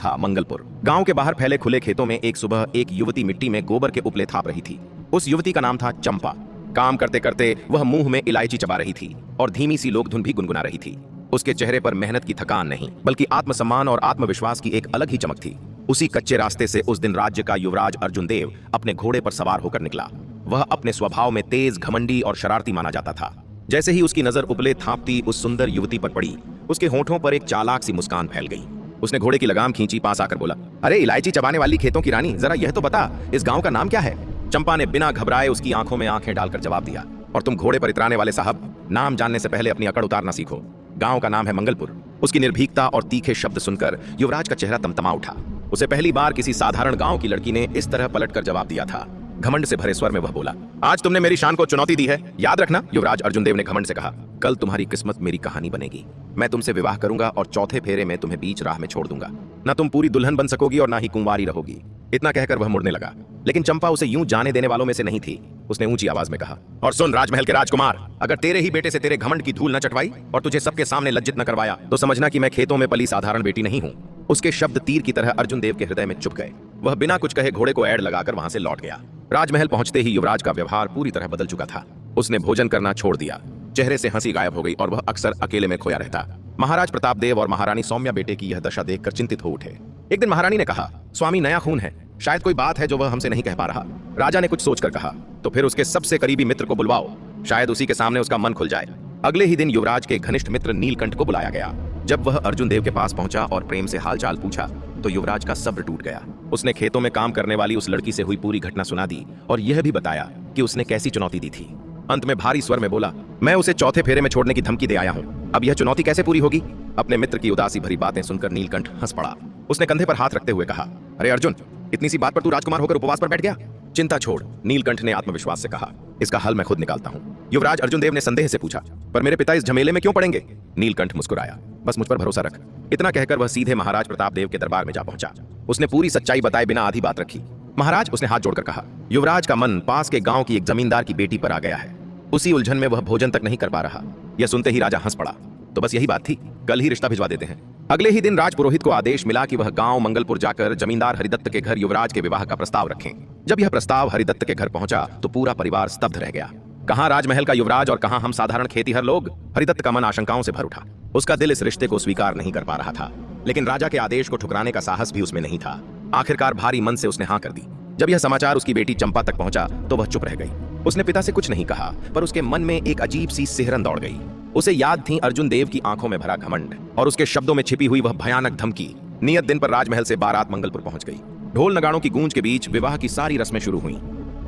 था मंगलपुर। गांव के बाहर फैले खुले खेतों में एक सुबह एक युवती मिट्टी में गोबर के उपले थाप रही थी। उस युवती का नाम था चंपा। काम करते करते वह मुंह में इलायची चबा रही थी और धीमी सी लोक धुन भी गुनगुना रही थी। उसके चेहरे पर मेहनत की थकान नहीं, बल्कि आत्मसम्मान और आत्मविश्वास की एक अलग ही चमक थी। उसी कच्चे रास्ते से उस दिन राज्य का युवराज अर्जुन देव अपने घोड़े पर सवार होकर निकला। वह अपने स्वभाव में तेज, घमंडी और शरारती माना जाता था। जैसे ही उसकी नजर उपले थापती उस सुंदर युवती पर पड़ी, उसके होठों पर एक चालाक सी मुस्कान फैल गई। उसने घोड़े की लगाम खींची, पास आकर बोला, अरे इलायची चबाने वाली खेतों की रानी, जरा यह तो बता, इस गांव का नाम क्या है? चंपा ने बिना घबराए उसकी आंखों में आंखें डालकर जवाब दिया, और तुम घोड़े पर इतराने वाले साहब, नाम जानने से पहले अपनी अकड़ उतारना सीखो। गांव का नाम है मंगलपुर। उसकी निर्भीकता और तीखे शब्द सुनकर युवराज का चेहरा तमतमा उठा। उसे पहली बार किसी साधारण गांव की लड़की ने इस तरह पलटकर जवाब दिया था। घमंड से भरे स्वर में वह बोला, आज तुमने मेरी शान को चुनौती दी है, याद रखना। युवराज अर्जुन देव ने घमंड से कहा, कल तुम्हारी किस्मत मेरी कहानी बनेगी। मैं तुमसे विवाह करूंगा और चौथे फेरे में तुम्हें बीच राह में छोड़ दूंगा। ना तुम पूरी दुल्हन बन सकोगी और ना ही कुंवारी रहोगी। इतना कहकर वह मुड़ने लगा, लेकिन चंपा उसे यूं जाने देने वालों में से नहीं थी। उसने ऊंची आवाज में कहा, और सुन राजमहल के राजकुमार, अगर तेरे ही बेटे से तेरे घमंड की धूल न चटवाई और तुझे सबके सामने लज्जित न करवाया, तो समझना कि मैं खेतों में पली साधारण बेटी नहीं हूं। उसके शब्द तीर की तरह अर्जुन देव के हृदय में चुभ गए। वह बिना कुछ कहे घोड़े को ऐड़ लगाकर वहां से लौट गया। राजमहल पहुंचते ही युवराज का व्यवहार पूरी तरह बदल चुका था। उसने भोजन करना छोड़ दिया, चेहरे से हंसी गायब हो गई और वह अक्सर अकेले में खोया रहता। महाराज प्रताप देव और महारानी सौम्या बेटे की यह दशा देखकर चिंतित हो उठे। एक दिन महारानी ने कहा, स्वामी नया खून है, शायद कोई बात है जो वह हमसे नहीं कह पा रहा। राजा ने कुछ सोचकर कहा, तो फिर उसके सबसे करीबी मित्र को बुलवाओ, शायद उसी के सामने उसका मन खुल जाए। अगले ही दिन युवराज के घनिष्ठ मित्र नीलकंठ को बुलाया गया। जब वह अर्जुन देव के पास पहुंचा और प्रेम से हालचाल पूछा, तो युवराज का सब्र टूट गया। उसने खेतों में काम करने वाली उस लड़की से हुई पूरी घटना सुना दी और यह भी बताया कि उसने कैसी चुनौती दी थी। अंत में भारी स्वर में बोला, मैं उसे चौथे फेरे में छोड़ने की धमकी दे आया हूं, अब यह चुनौती कैसे पूरी होगी? अपने मित्र की उदासी भरी बातें सुनकर नीलकंठ हंस पड़ा। उसने कंधे पर हाथ रखते हुए कहा, अरे अर्जुन, इतनी सी बात पर तू राजकुमार होकर उपवास पर बैठ गया? चिंता छोड़, नीलकंठ ने आत्मविश्वास से कहा, इसका हल मैं खुद निकालता हूं। युवराज अर्जुन देव ने संदेह से पूछा, पर मेरे पिता इस झमेले में क्यों पड़ेंगे? नीलकंठ मुस्कुराया, बस मुझ पर भरोसा रख। इतना कहकर वह सीधे महाराज प्रताप देव के दरबार में जा पहुंचा। उसने पूरी सच्चाई बताए बिना आधी बात रखी। महाराज, उसने हाथ जोड़कर कहा, युवराज का मन पास के गांव की एक जमींदार की बेटी पर आ गया है। उसी उलझन में वह भोजन तक नहीं कर पा रहा। यह सुनते ही राजा हंस पड़ा, तो बस यही बात थी, कल ही रिश्ता भिजवा देते हैं। अगले ही दिन राजपुरोहित को आदेश मिला कि वह गांव मंगलपुर जाकर जमींदार हरिदत्त के घर युवराज के विवाह का प्रस्ताव रखें। जब यह प्रस्ताव हरिदत्त के घर पहुंचा तो पूरा परिवार स्तब्ध रह गया। कहां राजमहल का युवराज और कहां हम साधारण खेतीहर लोग। हरिदत्त का मन आशंकाओं से भर उठा। उसका दिल इस रिश्ते को स्वीकार नहीं कर पा रहा था, लेकिन राजा के आदेश को ठुकराने का साहस भी उसमें नहीं था। आखिरकार भारी मन से उसने हां कर दी। जब यह समाचार उसकी बेटी चंपा तक पहुंचा तो वह चुप रह गई। उसने पिता से कुछ नहीं कहा, पर उसके मन में एक अजीब सी सिहरन दौड़ गई। उसे याद थी अर्जुन देव की आंखों में भरा घमंड और उसके शब्दों में छिपी हुई वह भयानक धमकी। नियत दिन पर राजमहल से बारात मंगलपुर पहुंच गई। ढोल नगाड़ों की गूंज के बीच विवाह की सारी रस्में शुरू हुई।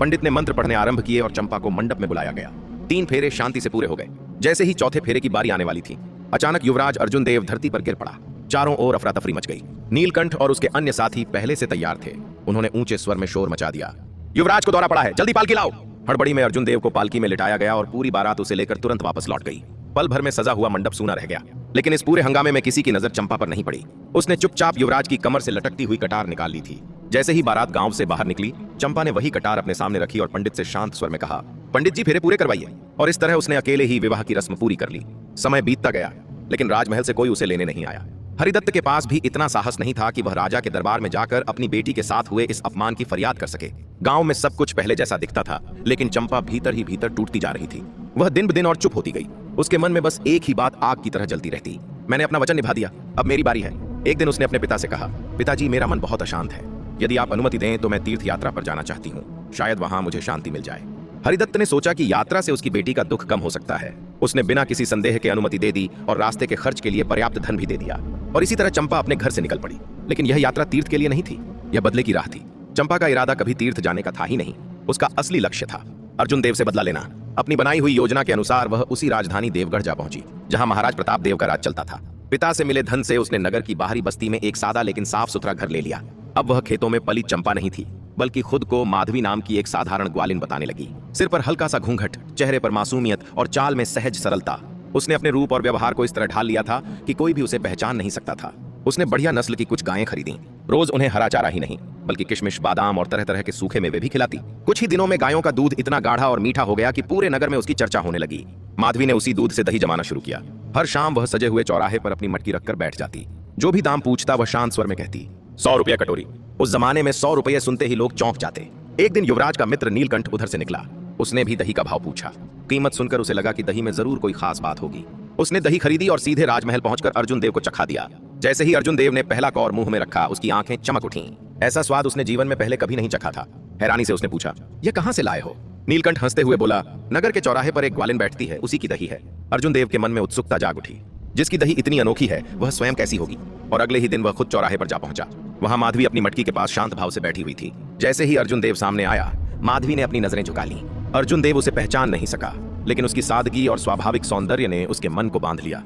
पंडित ने मंत्र पढ़ने आरंभ किए और चंपा को मंडप में बुलाया गया। 3 फेरे शांति से पूरे हो गए। जैसे ही चौथे फेरे की बारी आने वाली थी, अचानक युवराज अर्जुन देव धरती पर गिर पड़ा। चारों ओर अफरा तफरी मच गई। नीलकंठ और उसके अन्य साथी पहले से तैयार थे। उन्होंने ऊंचे स्वर में शोर मचा दिया, युवराज को दौरा पड़ा है, जल्दी पालकी लाओ। हड़बड़ी में अर्जुन देव को पालकी में लिटाया गया और पूरी बारात उसे लेकर तुरंत वापस लौट गई। पल भर में सजा हुआ मंडप सूना रह गया, लेकिन इस पूरे हंगामे में किसी की नजर चंपा पर नहीं पड़ी। उसने चुपचाप युवराज की कमर से लटकती हुई कटार निकाल ली थी। जैसे ही बारात गांव से बाहर निकली, चंपा ने वही कटार अपने सामने रखी और पंडित से शांत स्वर में कहा, पंडित जी फेरे पूरे करवाइए। और इस तरह उसने अकेले ही विवाह की रस्म पूरी कर ली। समय बीतता गया, लेकिन राजमहल से कोई उसे लेने नहीं आया। हरिदत्त के पास भी इतना साहस नहीं था कि वह राजा के दरबार में जाकर अपनी बेटी के साथ हुए इस अपमान की फरियाद कर सके। गांव में सब कुछ पहले जैसा दिखता था, लेकिन चंपा भीतर ही भीतर टूटती जा रही थी। वह दिन ब दिन और चुप होती गई। उसके मन में बस एक ही बात आग की तरह जलती रहती, मैंने अपना वचन निभा दिया, अब मेरी बारी है। एक दिन उसने अपने पिता से कहा, पिताजी, मेरा मन बहुत अशांत है, यदि आप अनुमति दें तो मैं तीर्थ यात्रा पर जाना चाहती हूँ, शायद वहां मुझे शांति मिल जाए। हरिदत्त ने सोचा कि यात्रा से उसकी बेटी का दुख कम हो सकता है। उसने बिना किसी संदेह के अनुमति दे दी और रास्ते के खर्च के लिए पर्याप्त धन भी दे दिया। और इसी तरह चंपा अपने घर से निकल पड़ी। लेकिन यह यात्रा तीर्थ के लिए नहीं थी, यह बदले की राह थी। चंपा का इरादा कभी तीर्थ जाने का था ही नहीं। उसका असली लक्ष्य था अर्जुन देव से बदला लेना। अपनी बनाई हुई योजना के अनुसार वह उसी राजधानी देवगढ़ जा पहुंची जहां महाराज प्रताप देव का राज चलता था। पिता से मिले धन से उसने नगर की बाहरी बस्ती में एक सादा लेकिन साफ सुथरा घर ले लिया। अब वह खेतों में पली चंपा नहीं थी, बल्कि खुद को माधवी नाम की एक साधारण ग्वालिन बताने लगी। सिर पर हल्का सा घूंघट, चेहरे पर मासूमियत और चाल में सहज सरलता। उसने अपने रूप और व्यवहार को इस तरह ढाल लिया था कि कोई भी उसे पहचान नहीं सकता था। उसने बढ़िया नस्ल की कुछ गायें खरीदी। रोज उन्हें हरा चारा ही नहीं, बल्कि किशमिश, बादाम और तरह तरह के सूखे मेवे भी खिलाती। कुछ ही दिनों में गायों का दूध इतना गाढ़ा और मीठा हो गया कि पूरे नगर में उसकी चर्चा होने लगी। माधवी ने उसी दूध से दही जमाना शुरू किया। हर शाम वह सजे हुए चौराहे पर अपनी मटकी रखकर बैठ जाती। जो भी दाम पूछता वह शांत स्वर में कहती, 100 रुपये कटोरी। उस जमाने में 100 रुपये सुनते ही लोग चौंक जाते। एक दिन युवराज का मित्र नीलकंठ उधर से निकला। उसने भी दही का भाव पूछा। कीमत सुनकर उसे लगा कि दही में जरूर कोई खास बात होगी। उसने दही खरीदी और सीधे राजमहल पहुंचकर अर्जुन देव को चखा दिया। जैसे ही अर्जुन देव ने पहला कौर मुंह में रखा, उसकी आंखें चमक उठीं। ऐसा स्वाद उसने जीवन में पहले कभी नहीं चखा था। हैरानी से उसने पूछा, यह कहां से लाए हो? नीलकंठ हंसते हुए बोला, नगर के चौराहे पर एक ग्वालिन बैठती है, उसी की दही है। अर्जुन देव के मन में उत्सुकता जाग उठी। जिसकी दही इतनी अनोखी है वह स्वयं कैसी होगी? और अगले ही दिन वह खुद चौराहे पर जा पहुंचा। वहां माधवी अपनी मटकी के पास शांत भाव से बैठी हुई थी। जैसे ही अर्जुन देव सामने आया, माधवी ने अपनी नजरें झुका ली। अर्जुन देव उसे पहचान नहीं सका, लेकिन उसकी सादगी और स्वाभाविक सौंदर्य ने उसके मन को बांध लिया।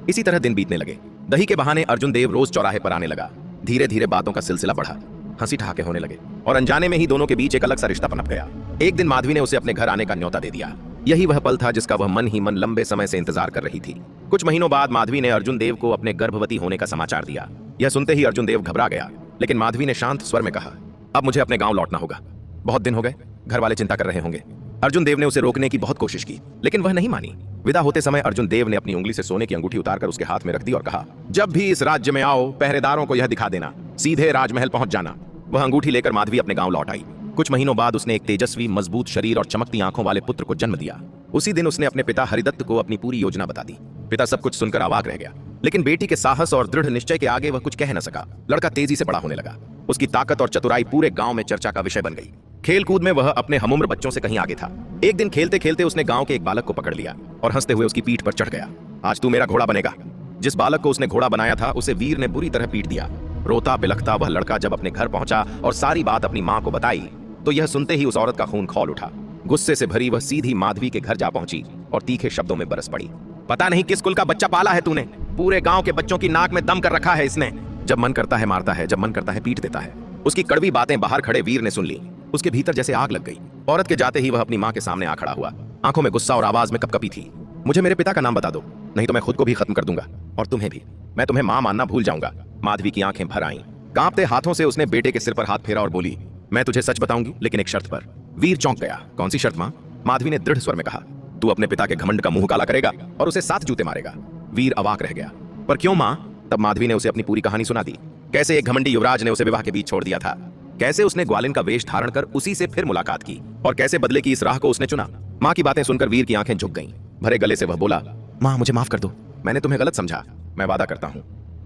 इसी तरह दिन बीतने लगे। दही के बहाने अर्जुन देव रोज चौराहे पर आने लगा। धीरे धीरे बातों का सिलसिला बढ़ा, हंसी ठहाके होने लगे और अनजाने में ही दोनों के बीच एक अलग सा रिश्ता पनप गया। एक दिन माधवी ने उसे अपने घर आने का न्योता दे दिया। यही वह पल था जिसका वह मन ही मन लंबे समय से इंतजार कर रही थी। कुछ महीनों बाद माधवी ने अर्जुन देव को अपने गर्भवती होने का समाचार दिया। यह सुनते ही अर्जुन देव घबरा गया, लेकिन माधवी ने शांत स्वर में कहा, अब मुझे अपने गांव लौटना होगा। बहुत दिन हो गए, घर वाले चिंता कर रहे होंगे। अर्जुन देव ने उसे रोकने की बहुत कोशिश की, लेकिन वह नहीं मानी। विदा होते समय अर्जुन देव ने अपनी उंगली से सोने की अंगूठी उतारकर उसके हाथ में रख दी और कहा, जब भी इस राज्य में आओ, पहरेदारों को यह दिखा देना, सीधे राजमहल पहुंच जाना। वह अंगूठी लेकर माधवी अपने गांव लौट आई। कुछ महीनों बाद उसने एक तेजस्वी, मजबूत शरीर और चमकती आंखों वाले पुत्र को जन्म दिया। उसी दिन उसने अपने पिता हरिदत्त को अपनी पूरी योजना बता दी। पिता सब कुछ सुनकर अवाक रह गया, लेकिन बेटी के साहस और दृढ़ निश्चय के आगे वह कुछ कह न सका। लड़का तेजी से बड़ा होने लगा। उसकी ताकत और चतुराई पूरे गांव में चर्चा का विषय बन गई। खेल कूद में वह अपने हमउम्र बच्चों से कहीं आगे था। एक दिन खेलते खेलते उसने गांव के एक बालक को पकड़ लिया और हंसते हुए उसकी पीठ पर चढ़ गया। आज तू मेरा घोड़ा बनेगा। जिस बालक को उसने घोड़ा बनाया था, उसे वीर ने बुरी तरह पीट दिया। रोता बिलखता वह लड़का जब अपने घर पहुंचा और सारी बात अपनी मां को बताई, तो यह सुनते ही उस औरत का खून खौल उठा। गुस्से से भरी वह सीधी माधवी के घर जा पहुंची और तीखे शब्दों में बरस पड़ी, पता नहीं किस कुल का बच्चा पाला है तूने। पूरे गांव के बच्चों की नाक में दम कर रखा है इसने। जब मन करता है मारता है, जब मन करता है पीट देता है। उसकी कड़वी बातें बाहर खड़े वीर ने सुन ली। उसके भीतर जैसे आग लग गई। औरत के जाते ही वह अपनी मां के सामने आ खड़ा हुआ। आंखों में गुस्सा और आवाज में कपकपी थी। मुझे मेरे पिता का नाम बता दो, नहीं तो मैं खुद को भी खत्म कर दूंगा और तुम्हें भी। मैं तुम्हें मां मानना भूल जाऊंगा। माधवी की आंखें भर आईं। कांपते हाथों से उसने बेटे के सिर पर हाथ फेरा और बोली, मैं तुझे सच बताऊंगी, लेकिन एक शर्त पर। वीर चौंक गया। कौन सी शर्त मां? माधवी ने दृढ़ स्वर में कहा, तू अपने पिता के घमंड का मुंह काला करेगा और उसे 7 जूते मारेगा। वीर अवाक रह गया। पर क्यों मां? तब माधवी ने उसे अपनी पूरी कहानी सुना दी। कैसे एक घमंडी युवराज ने उसे विवाह के बीच छोड़ दिया था, कैसे उसने ग्वालिन का वेश धारण कर उसी से फिर मुलाकात की और कैसे बदले की इस राह को उसने चुना। मां की बातें सुनकर वीर की आंखें झुक गईं। भरे गले से वह बोला, मां मुझे माफ कर दो। मैंने तुम्हें गलत समझा। मैं वादा करता हूं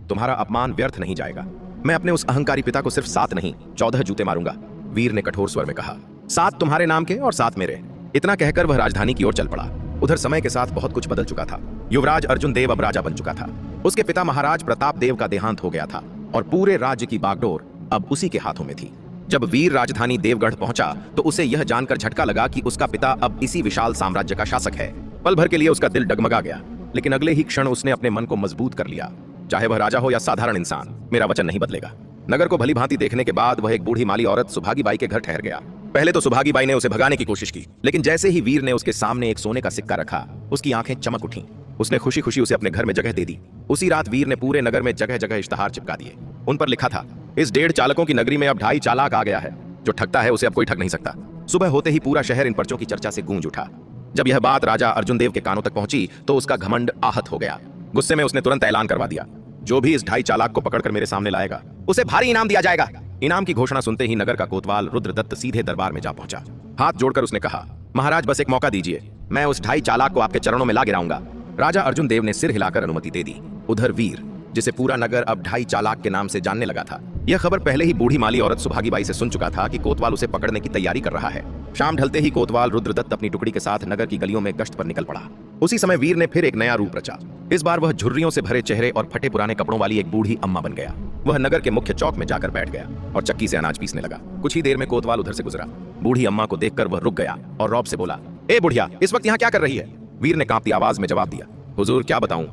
तुम्हारा अपमान व्यर्थ नहीं जाएगा। मैं अपने उस अहंकारी पिता को सिर्फ 7 नहीं 14 जूते मारूंगा। वीर ने कठोर स्वर में कहा, 7 तुम्हारे नाम के और 7 मेरे। इतना कहकर वह राजधानी की ओर चल पड़ा। उधर समय के साथ बहुत कुछ बदल चुका था। युवराज अर्जुन देव अब राजा बन चुका था। उसके पिता महाराज प्रताप देव का देहांत हो गया था और पूरे राज्य की बागडोर अब उसी के हाथों में थी। जब वीर राजधानी देवगढ़ पहुंचा तो उसे यह जानकर झटका लगा कि उसका पिता अब इसी विशाल साम्राज्य का शासक है। पल भर के लिए उसका दिल डगमगा गया, लेकिन अगले ही क्षण उसने अपने मन को मजबूत कर लिया। चाहे वह राजा हो या साधारण इंसान, मेरा वचन नहीं बदलेगा। नगर को भली भांति देखने के बाद वह एक बूढ़ी माली औरत सुभागी बाई के घर ठहर गया। पहले तो सुभागी बाई ने उसे भगाने की कोशिश की, लेकिन जैसे ही वीर ने उसके सामने एक सोने का सिक्का रखा, उसकी आंखें चमक उठीं। उसने खुशी खुशी उसे अपने घर में जगह दे दी। उसी रात वीर ने पूरे नगर में जगह जगह इश्तहार चिपका दिए। उन पर लिखा था, इस 1.5 चालकों की नगरी में अब 2.5 चालाक आ गया है। जो ठगता है उसे अब कोई ठग नहीं सकता। सुबह होते ही पूरा शहर इन पर्चों की चर्चा से गूंज उठा। जब यह बात राजा अर्जुन देव के कानों तक पहुंची तो उसका घमंड आहत हो गया। गुस्से में उसने तुरंत ऐलान करवा दिया, जो भी इस 2.5 चालाक को पकड़कर मेरे सामने लाएगा, उसे भारी इनाम दिया जाएगा। इनाम की घोषणा सुनते ही नगर का कोतवाल रुद्रदत्त सीधे दरबार में जा पहुंचा। हाथ जोड़कर उसने कहा, महाराज बस एक मौका दीजिए, मैं उस 2.5 चालाक को आपके चरणों में ला गिराऊंगा। राजा अर्जुन देव ने सिर हिलाकर अनुमति दे दी। उधर वीर, जिसे पूरा नगर अब 2.5 चालाक के नाम से जानने लगा था, यह खबर पहले ही बूढ़ी माली औरत सुभागी बाई से सुन चुका था कि कोतवाल उसे पकड़ने की तैयारी कर रहा है। शाम ढलते ही कोतवाल रुद्रदत्त अपनी टुकड़ी के साथ नगर की गलियों में गश्त पर निकल पड़ा। उसी समय वीर ने फिर एक नया रूप रचा। इस बार वह झुर्रियों से भरे चेहरे और फटे पुराने कपड़ों वाली एक बूढ़ी अम्मा बन गया। वह नगर के मुख्य चौक में जाकर बैठ गया और चक्की से अनाज पीसने लगा। कुछ ही देर में कोतवाल उधर से गुजरा। बूढ़ी अम्मा को देखकर वह रुक गया और रौब से बोला, ए बुढ़िया, इस वक्त यहाँ क्या कर रही है? वीर ने कांपती आवाज में जवाब दिया, हुजूर क्या बताऊं,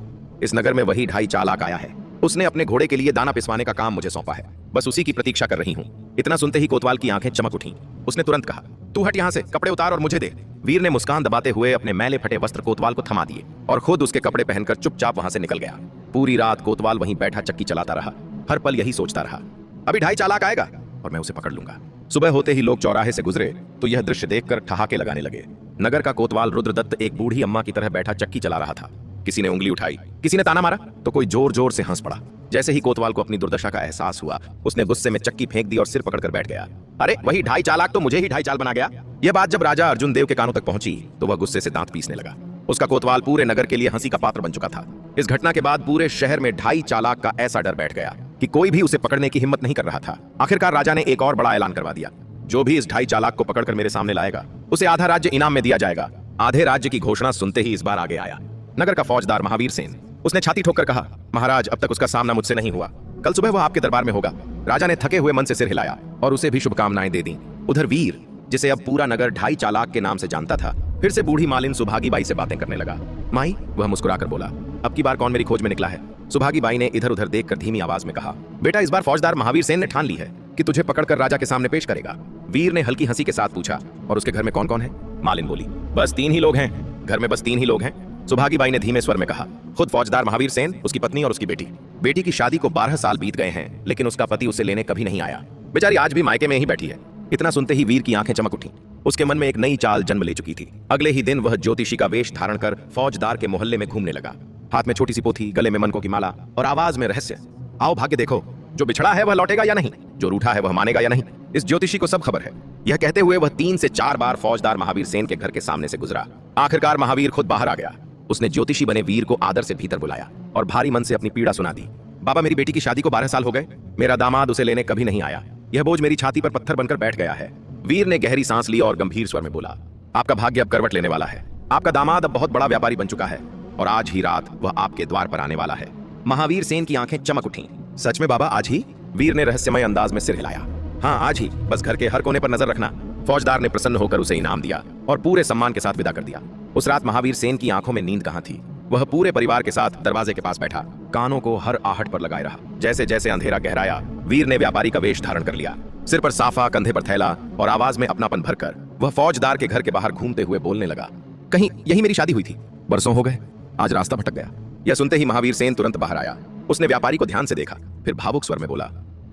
इस नगर में वही 2.5 चालाक आया है। उसने अपने घोड़े के लिए दाना पिसवाने का काम मुझे सौंपा है। बस उसी की प्रतीक्षा कर रही हूं। इतना सुनते ही कोतवाल की आंखें चमक उठीं। उसने तुरंत कहा, तू हट यहां से, कपड़े उतार और मुझे दे। वीर ने मुस्कान दबाते हुए अपने मैले फटे वस्त्र कोतवाल को थमा दिए और खुद उसके कपड़े पहनकर चुपचाप वहां से निकल गया। पूरी रात कोतवाल वहीं बैठा चक्की चलाता रहा। हर पल यही सोचता रहा, अभी 2.5 चालाक आएगा और मैं उसे पकड़ लूंगा। सुबह होते ही लोग चौराहे से गुजरे तो यह दृश्य देखकर ठहाके लगाने लगे। नगर का कोतवाल रुद्रदत्त एक बूढ़ी अम्मा की तरह बैठा चक्की चला रहा था। किसी ने उंगली उठाई, किसी ने ताना मारा, तो कोई जोर जोर से हंस पड़ा। जैसे ही कोतवाल को अपनी दुर्दशा का एहसास हुआ, उसने गुस्से में चक्की फेंक दी और सिर पकड़कर बैठ गया। अरे वही ढाई चालाक तो मुझे ही ढाई चाल बना गया। यह बात जब राजा अर्जुन देव के कानों तक पहुंची तो वह गुस्से से दांत पीसने लगा। उसका कोतवाल पूरे नगर के लिए हंसी का पात्र बन चुका था। इस घटना के बाद पूरे शहर में ढाई चालाक का ऐसा डर बैठ गया कि कोई भी उसे पकड़ने की हिम्मत नहीं कर रहा था। आखिरकार राजा ने एक और बड़ा ऐलान करवा दिया, जो भी इस ढाई चालाक को पकड़कर मेरे सामने लाएगा उसे आधा राज्य इनाम में दिया जाएगा। आधे राज्य की घोषणा सुनते ही इस बार आगे आया नगर का फौजदार महावीर सेन। उसने छाती ठोककर कहा, महाराज अब तक उसका सामना मुझसे नहीं हुआ, कल सुबह वह आपके दरबार में होगा। राजा ने थके हुए मन से सिर हिलाया और उसे भी शुभकामनाएं दे दी। उधर वीर, जिसे अब पूरा नगर ढाई चालाक के नाम से जानता था, फिर से बूढ़ी मालिन सुभागी बाई से बातें करने लगा। माई, वह मुस्कुराकर बोला, अब की बार कौन मेरी खोज में निकला है? सुभागी बाई ने इधर उधर देखकर धीमी आवाज में कहा, बेटा इस बार फौजदार महावीर सेन ने ठान ली है कि तुझे पकड़कर राजा के सामने पेश करेगा। वीर ने हल्की हंसी के साथ पूछा, और उसके घर में कौन कौन है? मालिन बोली, बस 3 ही लोग हैं, घर में बस 3 ही लोग हैं। सुभागी बाई ने धीमे स्वर में कहा, खुद फौजदार महावीर सेन, उसकी पत्नी और उसकी बेटी। बेटी की शादी को 12 साल बीत गए हैं, लेकिन उसका पति उसे लेने कभी नहीं आया। बेचारी आज भी मायके में ही बैठी है। इतना सुनते ही वीर की आंखें चमक उठी। उसके मन में एक नई चाल जन्म ले चुकी थी। अगले ही दिन वह ज्योतिषी का वेश धारण कर फौजदार के मोहल्ले में घूमने लगा। हाथ में छोटी सी पोथी, गले में मनकों की माला और आवाज में रहस्य। आओ भाग्य देखो, जो बिछड़ा है वह लौटेगा या नहीं, जो रूठा है वह मानेगा या नहीं। इस ज्योतिषी को सब खबर है। यह कहते हुए वह 3 से 4 बार फौजदार महावीर सेन के घर के सामने से गुजरा। आखिरकार महावीर खुद बाहर आ गया। उसने ज्योतिषी बने वीर को आदर से भीतर बुलाया और भारी मन से अपनी पीड़ा सुना दी। बाबा, मेरी बेटी की शादी को 12 साल हो गए, मेरा दामाद उसे लेने कभी नहीं आया। यह बोझ मेरी छाती पर पत्थर बनकर बैठ गया है। वीर ने गहरी सांस ली और गंभीर स्वर में बोला, आपका भाग्य अब करवट लेने वाला है। आपका दामाद अब बहुत बड़ा व्यापारी बन चुका है और आज ही रात वह आपके द्वार पर आने वाला है। महावीर सेन की आंखें चमक उठीं। सच में बाबा, आज ही? वीर ने रहस्यमय अंदाज में सिर हिलाया। हाँ, आज ही, बस घर के हर कोने पर नजर रखना। फौजदार ने प्रसन्न होकर उसे इनाम दिया और पूरे सम्मान के साथ विदा कर दिया। उस रात महावीर सेन की आंखों में नींद कहां थी। वह पूरे परिवार के साथ दरवाजे के पास बैठा, कानों को हर आहट पर लगाए रहा। जैसे जैसे अंधेरा गहराया, वीर ने व्यापारी का वेश धारण कर लिया। सिर पर साफा, कंधे पर थैला और आवाज में अपनापन भरकर वह फौजदार के घर के बाहर घूमते हुए बोलने लगा, कहीं यही मेरी शादी हुई थी? बरसों हो गए, आज रास्ता भटक गया। यह सुनते ही महावीर सेन तुरंत बाहर आया। उसने व्यापारी को ध्यान से देखा, फिर भावुक स्वर में बोला,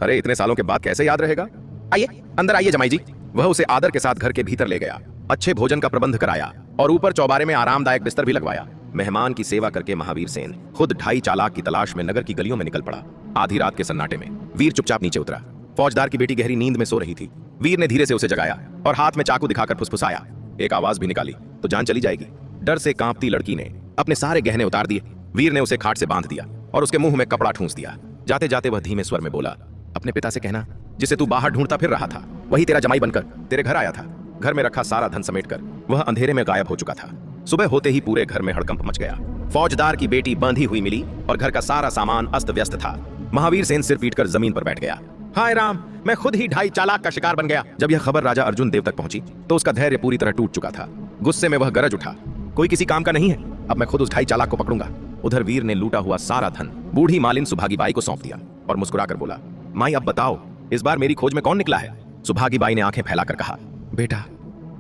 अरे इतने सालों के बाद कैसे याद रहेगा? आइए, अंदर आइए जमाई जी। वह उसे आदर के साथ घर के भीतर ले गया, अच्छे भोजन का प्रबंध कराया और ऊपर चौबारे में आरामदायक बिस्तर भी लगवाया। मेहमान की सेवा करके महावीर सेन खुद ढाई चालाक की तलाश में नगर की गलियों में निकल पड़ा। आधी रात के सन्नाटे में वीर चुपचाप नीचे उतरा। फौजदार की बेटी गहरी नींद में सो रही थी। वीर ने धीरे से उसे जगाया और हाथ में चाकू दिखाकर फुसफुसाया। एक आवाज भी निकाली तो जान चली जाएगी। डर से कांपती लड़की ने अपने सारे गहने उतार दिए। वीर ने उसे खाट से बांध दिया और उसके मुंह में कपड़ा ठूंस दिया। जाते जाते वह धीमे स्वर में बोला, अपने पिता से कहना, जिसे तू बाहर ढूंढता फिर रहा था, वही तेरा जमाई बनकर तेरे घर आया था। घर में रखा सारा धन समेटकर वह अंधेरे में गायब हो चुका था। सुबह होते ही पूरे घर में हड़कंप मच गया। फौजदार की बेटी बंधी हुई मिली और घर का सारा सामान अस्त व्यस्त था। महावीर सेन सिर पीटकर जमीन पर बैठ गया। हाय राम, मैं खुद ही ढाई चालाक का शिकार बन गया। जब यह खबर राजा अर्जुन देव तक पहुंची तो उसका धैर्य पूरी तरह टूट चुका था। गुस्से में वह गरज उठा, कोई किसी काम का नहीं है, अब मैं खुद उस ढाई चालाक को पकड़ूंगा। उधर वीर ने लूटा हुआ सारा धन बूढ़ी मालिन सुभागी बाई को सौंप दिया और मुस्कुराकर बोला, माई अब बताओ, इस बार मेरी खोज में कौन निकला है? सुभागी बाई ने आंखें फैलाकर कहा, बेटा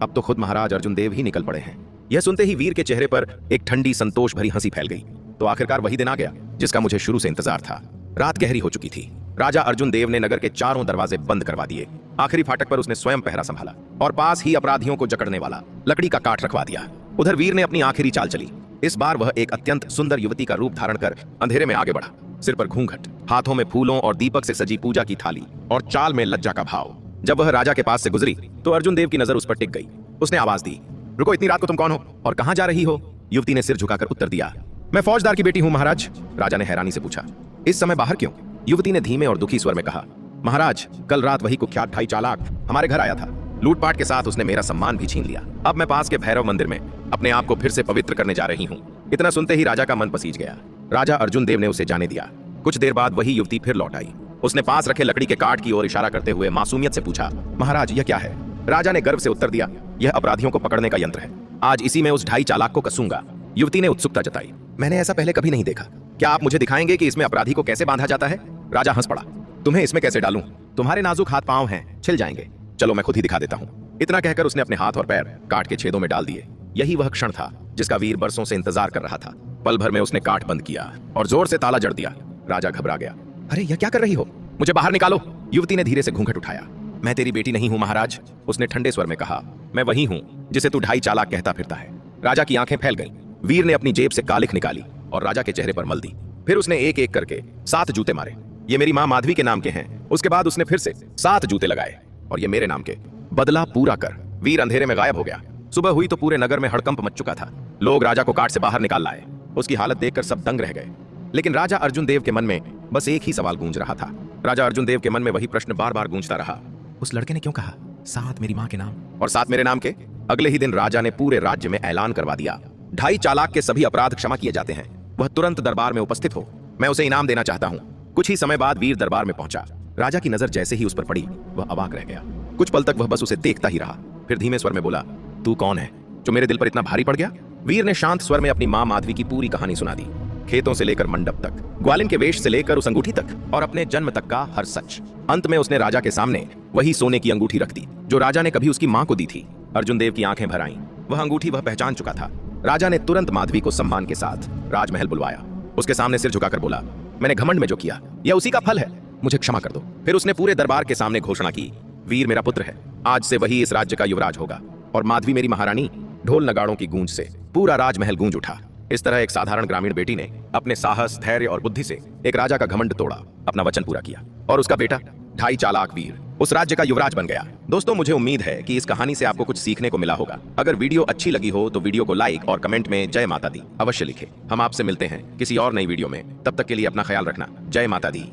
अब तो खुद महाराज अर्जुन देव ही निकल पड़े हैं। यह सुनते ही वीर के चेहरे पर एक ठंडी संतोष भरी हंसी फैल गई। तो आखिरकार वही दिन आ गया जिसका मुझे शुरू से इंतजार था। रात गहरी हो चुकी थी। राजा अर्जुन देव ने नगर के चारों दरवाजे बंद करवा दिए। आखिरी फाटक पर उसने स्वयं पहरा संभाला और पास ही अपराधियों को जकड़ने वाला लकड़ी का काट रखवा दिया। उधर वीर ने अपनी आखिरी चाल चली। इस बार वह एक अत्यंत सुंदर युवती का रूप धारण कर अंधेरे में आगे बढ़ा। सिर पर घूंघट, हाथों में फूलों और दीपक से सजी पूजा की थाली और चाल में लज्जा का भाव। जब वह राजा के पास से गुजरी तो अर्जुन देव की नजर उस पर टिक गई। उसने आवाज दी, रुको, इतनी रात को तुम कौन हो और कहां जा रही हो? युवती ने सिर झुकाकर उत्तर दिया, मैं फौजदार की बेटी हूं महाराज। राजा ने हैरानी से पूछा, इस समय बाहर क्यों? युवती ने धीमे और दुखी स्वर में कहा, महाराज कल रात वही कुख्यात ढाई चालाक हमारे घर आया था। लूटपाट के साथ उसने मेरा सम्मान भी छीन लिया। अब मैं पास के भैरव मंदिर में अपने आप को फिर से पवित्र करने जा रही हूँ। इतना सुनते ही राजा का मन पसीज गया। राजा अर्जुन देव ने उसे जाने दिया। कुछ देर बाद वही युवती फिर लौट आई। उसने पास रखे लकड़ी के काट की ओर इशारा करते हुए मासूमियत से पूछा, महाराज यह क्या है? राजा ने गर्व से उत्तर दिया, यह अपराधियों को पकड़ने का यंत्र है। आज इसी में उस ढाई चालाक को कसूंगा। युवती ने उत्सुकता जताई, मैंने ऐसा पहले कभी नहीं देखा। क्या आप मुझे दिखाएंगे कि इसमें अपराधी को कैसे बांधा जाता है? राजा हंस पड़ा, तुम्हें इसमें कैसे डालूं? तुम्हारे नाजुक हाथ पांव हैं, छिल जाएंगे। चलो मैं खुद ही दिखा देता हूँ। इतना कहकर उसने अपने हाथ और पैर काट के छेदों में डाल दिए। यही वह क्षण था जिसका वीर बरसों से इंतजार कर रहा था। पल भर में उसने काट बंद किया और जोर से ताला जड़ दिया। राजा घबरा गया, अरे यह क्या कर रही हो? मुझे बाहर निकालो। युवती ने धीरे से घूंघट उठाया, मैं तेरी बेटी नहीं हूं महाराज। उसने ठंडे स्वर में कहा, मैं वही हूं जिसे तू ढाई चालाक कहता फिरता है। राजा की आंखें फैल गईं। वीर ने अपनी जेब से कालिख निकाली और राजा के चेहरे पर मल दी। फिर उसने एक एक करके 7 जूते मारे। ये मेरी माँ माधवी के नाम के हैं। उसके बाद उसने फिर से 7 जूते लगाए और ये मेरे नाम के। बदला पूरा कर। वीर अंधेरे में गायब हो गया। सुबह हुई तो पूरे नगर में हड़कंप मच चुका था। लोग राजा को काट से बाहर निकाल लाए। उसकी हालत देखकर सब दंग रह गए। लेकिन राजा अर्जुन देव के मन में बस एक ही सवाल गूंज रहा था। राजा अर्जुन देव के मन में वही प्रश्न बार बार गूंजता रहा। उस लड़के ने क्यों कहा 7 मेरी माँ के नाम और 7 मेरे नाम के? अगले ही दिन राजा ने पूरे राज्य में ऐलान करवा दिया, 2.5 चालाक के सभी अपराध क्षमा किए जाते हैं। वह तुरंत दरबार में उपस्थित हो। मैं उसे इनाम देना चाहता हूँ। कुछ ही समय बाद वीर दरबार में पहुंचा। राजा की नजर जैसे ही उस पर पड़ी, वह अवाक रह गया। कुछ पल तक वह बस उसे देखता ही रहा। फिर धीमे स्वर में बोला, तू कौन है जो मेरे दिल पर इतना भारी पड़ गया? वीर ने शांत स्वर में अपनी माँ माधवी की पूरी कहानी सुना दी। खेतों से लेकर मंडप तक, ग्वालिन के वेश से लेकर उस अंगूठी तक और अपने जन्म तक का हर सच। अंत में उसने राजा के सामने वही सोने की अंगूठी रख दी जो राजा ने कभी उसकी मां को दी थी। अर्जुन देव की आंखें भर आईं। वह अंगूठी वह पहचान चुका था। राजा ने तुरंत माधवी को सम्मान के साथ राजमहल बुलवाया। उसके सामने सिर झुकाकर बोला, मैंने घमंड में जो किया यह उसी का फल है, मुझे क्षमा कर दो। फिर उसने पूरे दरबार के सामने घोषणा की, वीर मेरा पुत्र है, आज से वही इस राज्य का युवराज होगा और माधवी मेरी महारानी। ढोल नगाड़ों की गूंज से पूरा राजमहल गूंज उठा। इस तरह एक साधारण ग्रामीण बेटी ने अपने साहस, धैर्य और बुद्धि से एक राजा का घमंड तोड़ा, अपना वचन पूरा किया और उसका बेटा 2.5 चालाक वीर उस राज्य का युवराज बन गया। दोस्तों, मुझे उम्मीद है कि इस कहानी से आपको कुछ सीखने को मिला होगा। अगर वीडियो अच्छी लगी हो तो वीडियो को लाइक और कमेंट में जय माता दी अवश्य लिखें। हम आपसे मिलते हैं किसी और नई वीडियो में। तब तक के लिए अपना ख्याल रखना। जय माता दी।